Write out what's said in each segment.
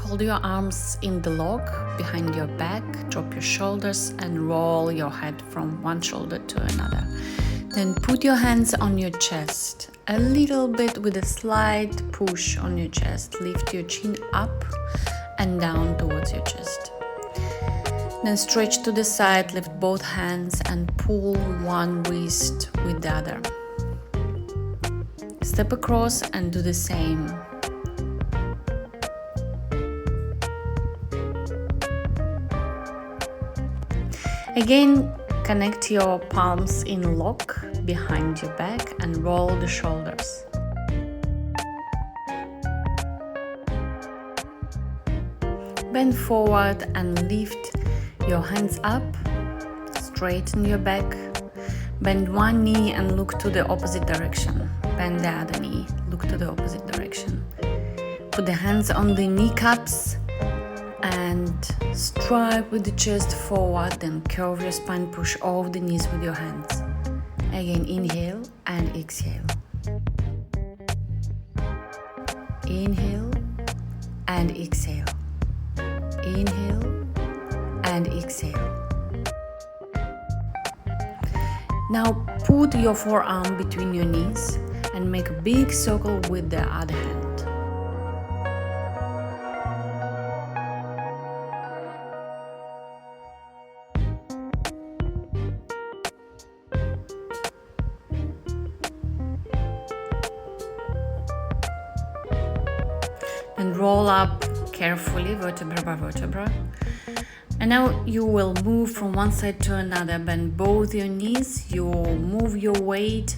Hold your arms in the log behind your back, drop your shoulders and roll your head from one shoulder to another. Then put your hands on your chest, a little bit with a slight push on your chest. Lift your chin up and down towards your chest. Then stretch to the side, lift both hands and pull one wrist with the other. Step across and do the same. Again, connect your palms in lock behind your back and roll the shoulders. Bend forward and lift your hands up, straighten your back. Bend one knee and look to the opposite direction. Bend the other knee, look to the opposite direction. Put the hands on the kneecaps and strive with the chest forward, then curve your spine, push off the knees with your hands. Again, inhale and exhale. Inhale and exhale. Inhale and exhale. Now put your forearm between your knees and make a big circle with the other hand. And roll up carefully, vertebra by vertebra. And now you will move from one side to another. Bend both your knees. You move your weight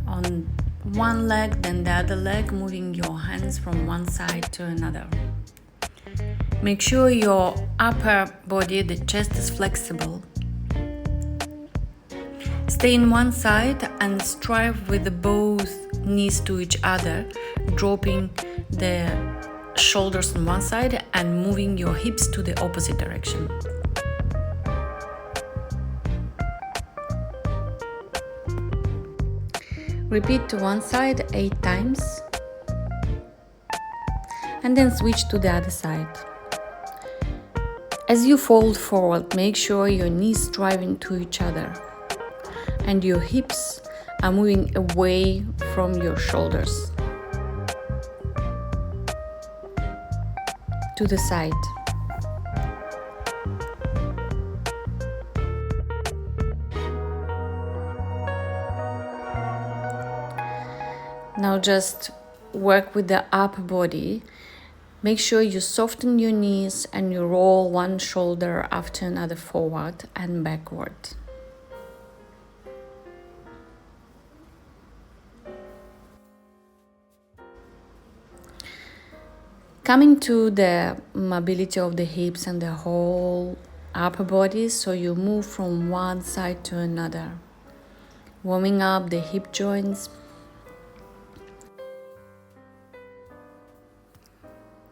on one leg, then the other leg, moving your hands from one side to another. Make sure your upper body, the chest, is flexible. Stay in one side and strive with both knees to each other, dropping the shoulders on one side and moving your hips to the opposite direction. Repeat to one side 8 times and then switch to the other side. As you fold forward, make sure your knees driving to each other and your hips are moving away from your shoulders. To the side. Now just work with the upper body. Make sure you soften your knees and you roll one shoulder after another forward and backward. Coming to the mobility of the hips and the whole upper body, so you move from one side to another, warming up the hip joints,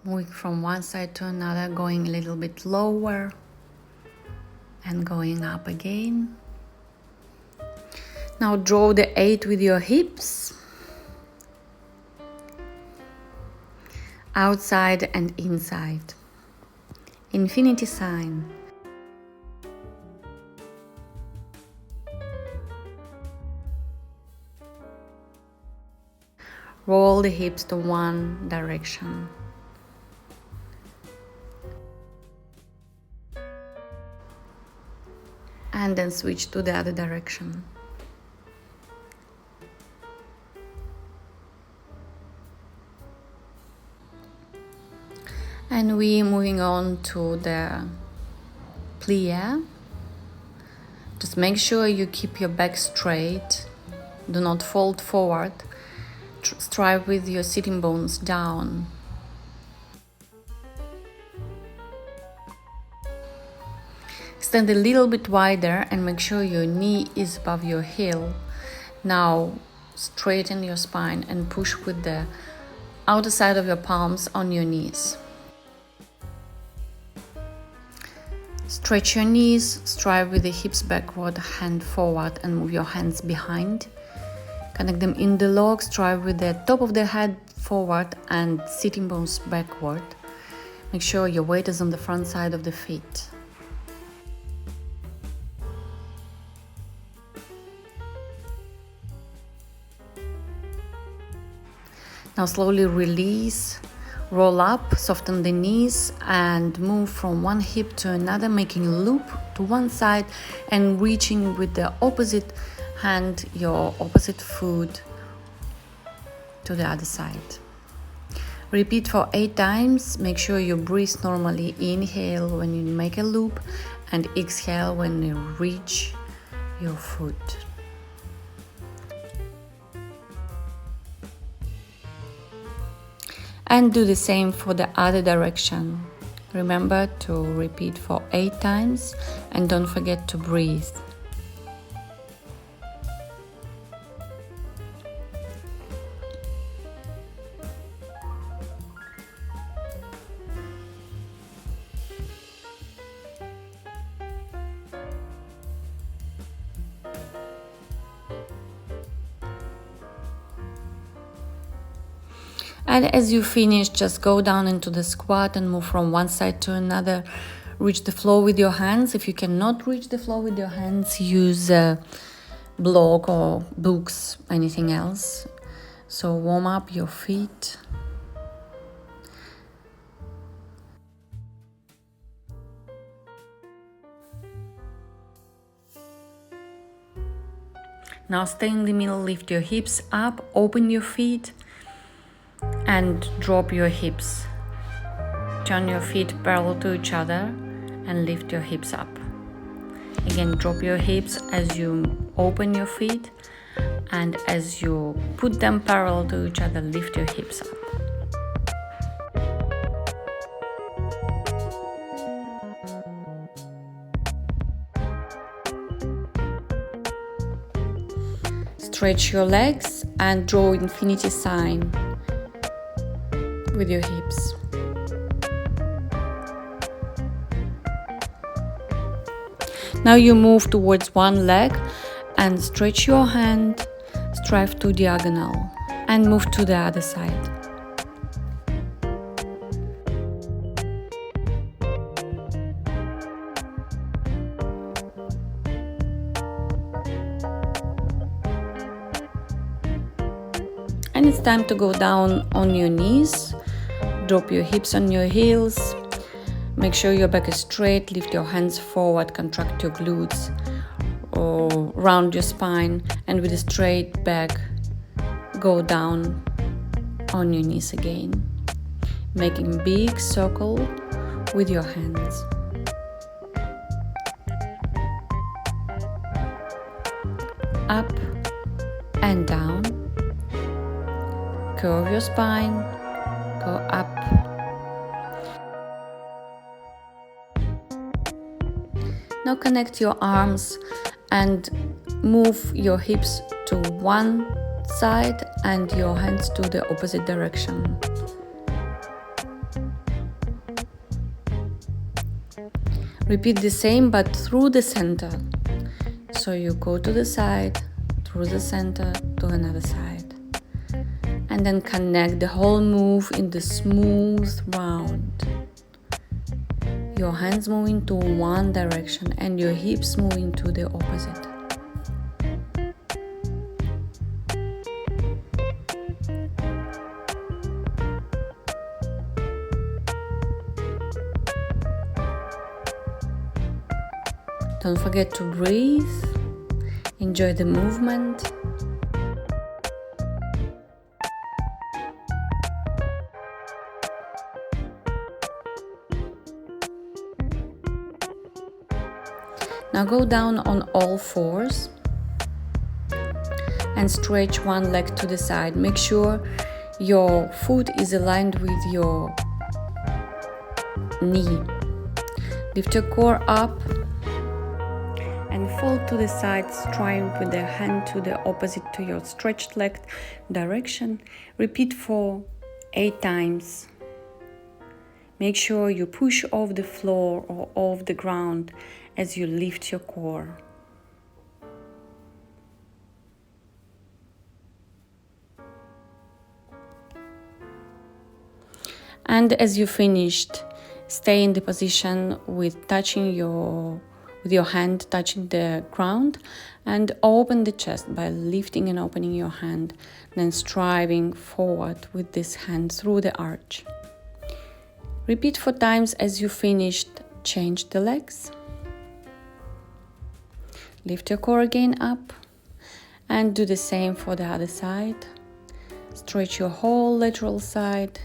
moving from one side to another, going a little bit lower and going up again. Now draw the 8 with your hips. Outside and inside. Infinity sign. Roll the hips to one direction. And then switch to the other direction. And we're moving on to the plie. Just make sure you keep your back straight. Do not fold forward. Strive with your sitting bones down. Stand a little bit wider and make sure your knee is above your heel. Now straighten your spine and push with the outer side of your palms on your knees. Stretch your knees, strive with the hips backward, hand forward and move your hands behind. Connect them in the log, strive with the top of the head forward and sitting bones backward. Make sure your weight is on the front side of the feet. Now slowly release, roll up, soften the knees and move from one hip to another, making a loop to one side and reaching with the opposite hand, your opposite foot to the other side. Repeat for 8 times. Make sure you breathe normally. Inhale when you make a loop and exhale when you reach your foot. And do the same for the other direction. Remember to repeat for 8 times and don't forget to breathe. And as you finish, just go down into the squat and move from one side to another. Reach the floor with your hands. If you cannot reach the floor with your hands, use a block or books, anything else. So warm up your feet. Now stay in the middle, lift your hips up, open your feet and drop your hips. Turn your feet parallel to each other and lift your hips up. Again, drop your hips as you open your feet, and as you put them parallel to each other, lift your hips up. Stretch your legs and draw infinity sign with your hips. Now you move towards one leg and stretch your hand, strive to diagonal and move to the other side. And it's time to go down on your knees. Drop your hips on your heels. Make sure your back is straight. Lift your hands forward. Contract your glutes or round your spine. And with a straight back, go down on your knees again. Making a big circle with your hands. Up and down. Curve your spine. Go up. Now connect your arms and move your hips to one side and your hands to the opposite direction. Repeat the same but through the center. So you go to the side, through the center, to another side. And then connect the whole move in the smooth round. Your hands moving to one direction and your hips moving to the opposite. Don't forget to breathe. Enjoy the movement. Now go down on all fours and stretch one leg to the side. Make sure your foot is aligned with your knee. Lift your core up and fold to the side, straight with the hand to the opposite to your stretched leg direction. Repeat for 8 times. Make sure you push off the floor or off the ground as you lift your core. And as you finished, Stay in the position with your hand touching the ground, and open the chest by lifting and opening your hand, then striving forward with this hand through the arch. Repeat 4 times. As you finished, change the legs. Lift your core again up and do the same for the other side. Stretch your whole lateral side.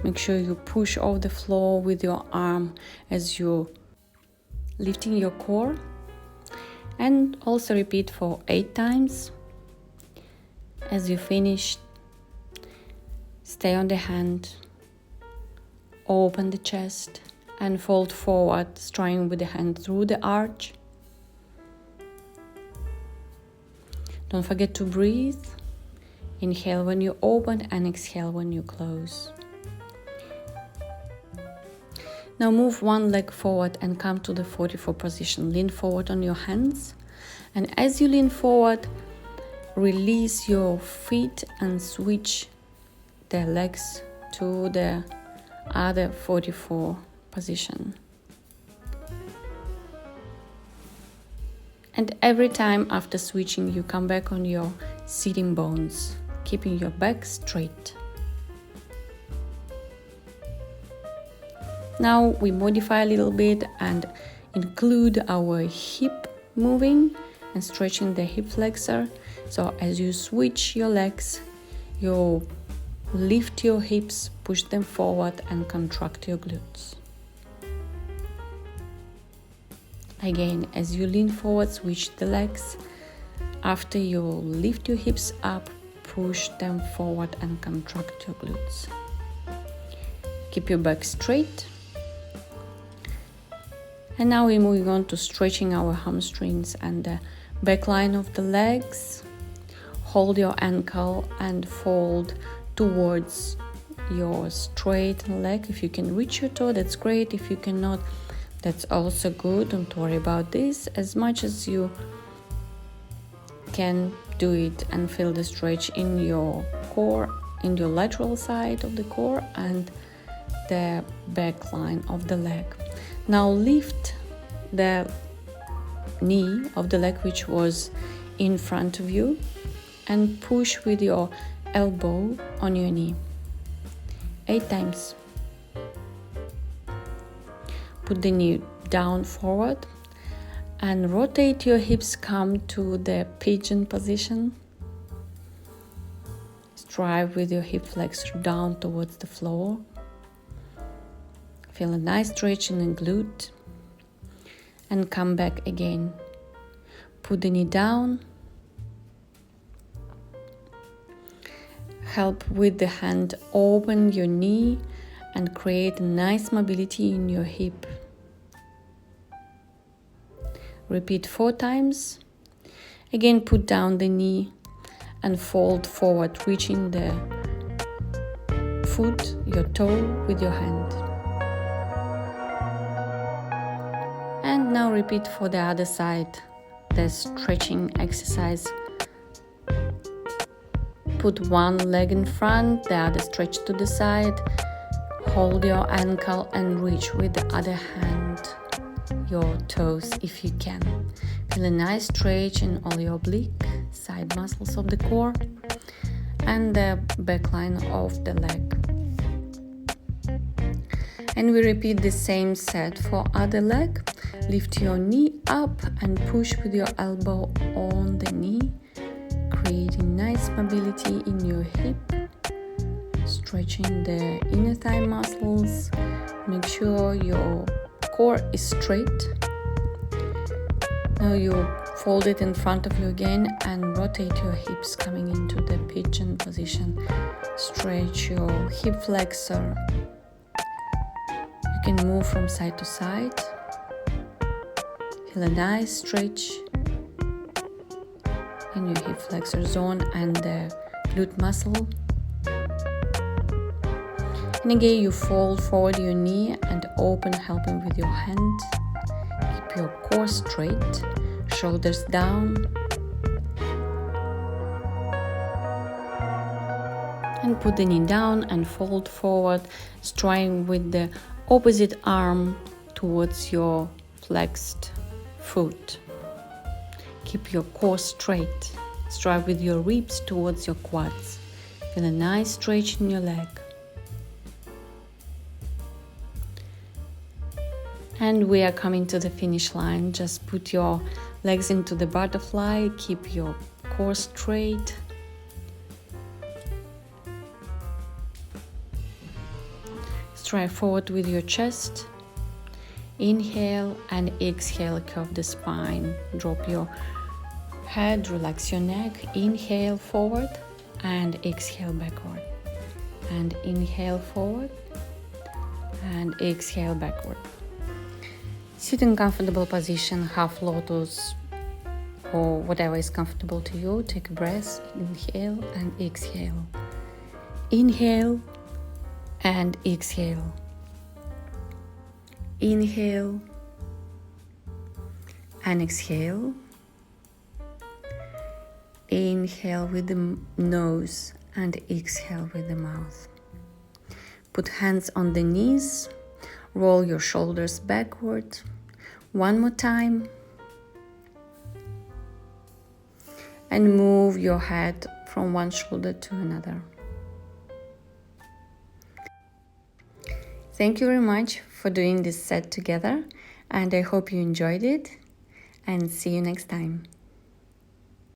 Make sure you push off the floor with your arm as you're lifting your core. And also repeat for 8 times. As you finish, stay on the hand, open the chest and fold forward, striving with the hand through the arch. Don't forget to breathe. Inhale when you open and exhale when you close. Now move one leg forward and come to the 44 position. Lean forward on your hands. And as you lean forward, release your feet and switch the legs to the other 44 position. And every time after switching, you come back on your sitting bones, keeping your back straight. Now we modify a little bit and include our hip moving and stretching the hip flexor. So as you switch your legs, you lift your hips, push them forward and contract your glutes. Again, as you lean forward, switch the legs. After you lift your hips up, push them forward and contract your glutes. Keep your back straight. And now we're moving on to stretching our hamstrings and the back line of the legs. Hold your ankle and fold towards your straight leg. If you can reach your toe, that's great. If you cannot, that's also good. Don't worry about this. As much as you can, do it and feel the stretch in your core, in your lateral side of the core and the back line of the leg. Now lift the knee of the leg which was in front of you and push with your elbow on your knee. 8 times. Put the knee down forward and rotate your hips, come to the pigeon position. Strive with your hip flexor down towards the floor. Feel a nice stretch in the glute and come back again. Put the knee down. Help with the hand, open your knee and create nice mobility in your hip. Repeat 4 times. Again, put down the knee and fold forward, reaching the foot, your toe with your hand. And now repeat for the other side, the stretching exercise. Put one leg in front, the other stretch to the side. Hold your ankle and reach with the other hand your toes if you can. Feel a nice stretch in all your oblique, side muscles of the core and the back line of the leg. And we repeat the same set for other leg. Lift your knee up and push with your elbow on the knee, creating nice mobility in your hip, stretching the inner thigh muscles. Make sure your core is straight. Now you fold it in front of you again and rotate your hips coming into the pigeon position. Stretch your hip flexor. You can move from side to side. Feel a nice stretch in your hip flexor zone and the glute muscle. And again, you fold forward your knee and open, helping with your hand. Keep your core straight, shoulders down. And put the knee down and fold forward, striving with the Opposite arm towards your flexed foot. Keep your core straight. Strive with your ribs towards your quads. Feel a nice stretch in your leg. And we are coming to the finish line. Just put your legs into the butterfly. Keep your core straight. Strive forward with your chest. Inhale and exhale, curve the spine. Drop your head, relax your neck. Inhale forward and exhale backward. And inhale forward and exhale backward. Sit in comfortable position, half lotus or whatever is comfortable to you. Take a breath, inhale and exhale. Inhale and exhale. Inhale and exhale. Inhale with the nose and exhale with the mouth. Put hands on the knees. Roll your shoulders backward. One more time. And move your head from one shoulder to another. Thank you very much for doing this set together, and I hope you enjoyed it, and see you next time.